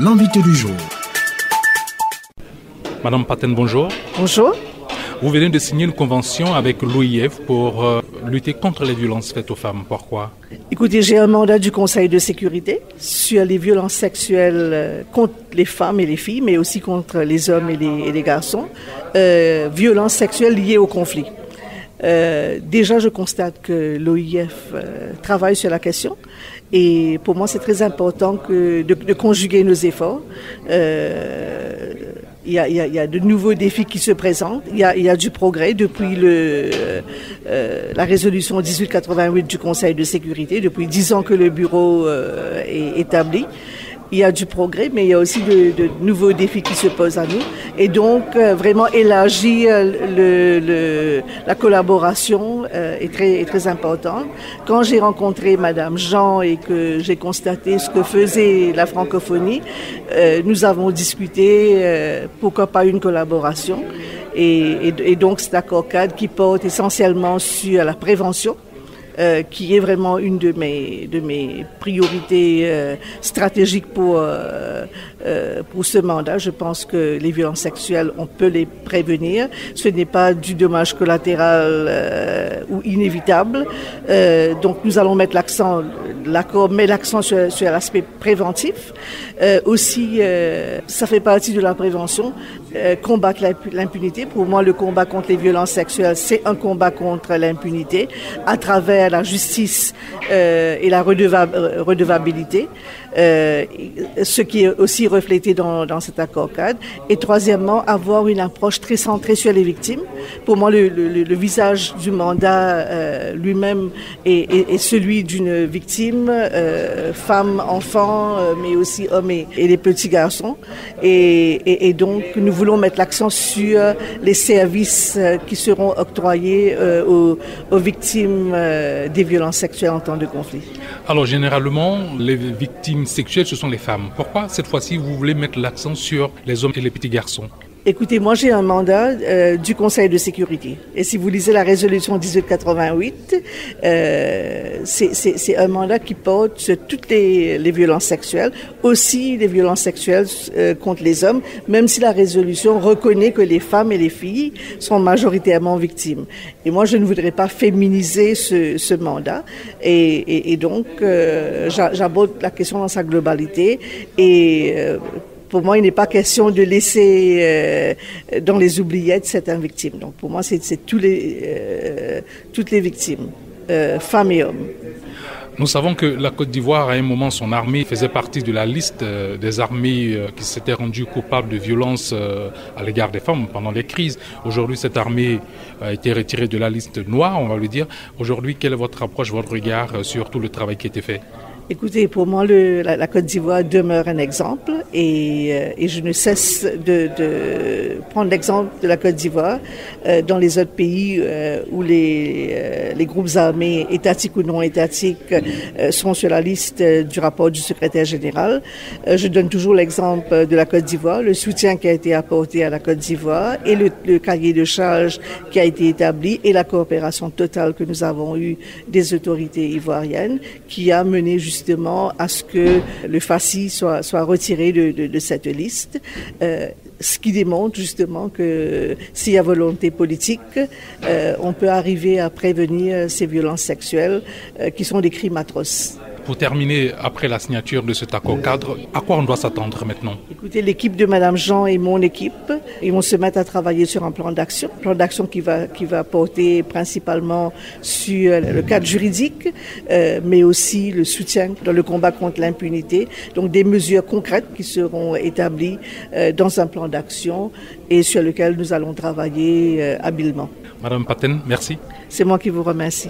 l'invité du jour. Madame Paten, bonjour. Bonjour. Vous venez de signer une convention avec l'OIF pour lutter contre les violences faites aux femmes. Pourquoi ? Écoutez, j'ai un mandat du Conseil de sécurité sur les violences sexuelles contre les femmes et les filles, mais aussi contre les hommes et les garçons. Violences sexuelles liées au conflit. Déjà, je constate que l'OIF travaille sur la question. Et pour moi, c'est très important de conjuguer nos efforts. Il y a de nouveaux défis qui se présentent. Il y a du progrès depuis la résolution 1888 du Conseil de sécurité, depuis 10 ans que le bureau est établi. Il y a du progrès, mais il y a aussi de nouveaux défis qui se posent à nous. Et donc, vraiment élargir la collaboration est très importante. Quand j'ai rencontré Madame Jean et que j'ai constaté ce que faisait la francophonie, nous avons discuté pourquoi pas une collaboration. Et donc, cet accord-cadre qui porte essentiellement sur la prévention, qui est vraiment une de mes priorités stratégiques pour ce mandat. Je pense que les violences sexuelles, on peut les prévenir. Ce n'est pas du dommage collatéral ou inévitable. Donc nous allons mettre l'accord met l'accent sur l'aspect préventif. Aussi, ça fait partie de la prévention. Combattre l'impunité. Pour moi, le combat contre les violences sexuelles, c'est un combat contre l'impunité à travers la justice et la redevabilité, ce qui est aussi reflété dans cet accord-cadre. Et troisièmement, avoir une approche très centrée sur les victimes. Pour moi, le visage du mandat lui-même est celui d'une victime, femme, enfant, mais aussi hommes et les petits garçons. Et donc, nous voulons mettre l'accent sur les services qui seront octroyés aux victimes des violences sexuelles en temps de conflit. Alors, généralement, les victimes sexuelles, ce sont les femmes. Pourquoi, cette fois-ci, vous voulez mettre l'accent sur les hommes et les petits garçons ? Écoutez, moi j'ai un mandat du Conseil de sécurité. Et si vous lisez la résolution 1888, c'est un mandat qui porte sur toutes les violences sexuelles, aussi les violences sexuelles contre les hommes, même si la résolution reconnaît que les femmes et les filles sont majoritairement victimes. Et moi je ne voudrais pas féminiser ce mandat. Et donc j'aborde la question dans sa globalité et pour moi, il n'est pas question de laisser dans les oubliettes certaines victimes. Donc, pour moi, c'est toutes les victimes, femmes et hommes. Nous savons que la Côte d'Ivoire, à un moment, son armée faisait partie de la liste des armées qui s'étaient rendues coupables de violences à l'égard des femmes pendant les crises. Aujourd'hui, cette armée a été retirée de la liste noire, on va le dire. Aujourd'hui, quelle est votre approche, votre regard sur tout le travail qui a été fait ? Écoutez, pour moi, la Côte d'Ivoire demeure un exemple et je ne cesse de prendre l'exemple de la Côte d'Ivoire dans les autres pays où les groupes armés, étatiques ou non étatiques, sont sur la liste du rapport du secrétaire général. Je donne toujours l'exemple de la Côte d'Ivoire, le soutien qui a été apporté à la Côte d'Ivoire et le cahier de charges qui a été établi et la coopération totale que nous avons eue des autorités ivoiriennes qui a mené justement à ce que le FACI soit retiré de cette liste, ce qui démontre justement que s'il y a volonté politique, on peut arriver à prévenir ces violences sexuelles qui sont des crimes atroces. Pour terminer, après la signature de cet accord-cadre, à quoi on doit s'attendre maintenant ? Écoutez, l'équipe de Madame Jean et mon équipe, ils vont se mettre à travailler sur un plan d'action qui va porter principalement sur le cadre juridique, mais aussi le soutien dans le combat contre l'impunité. Donc des mesures concrètes qui seront établies dans un plan d'action et sur lequel nous allons travailler habilement. Madame Paten, merci. C'est moi qui vous remercie.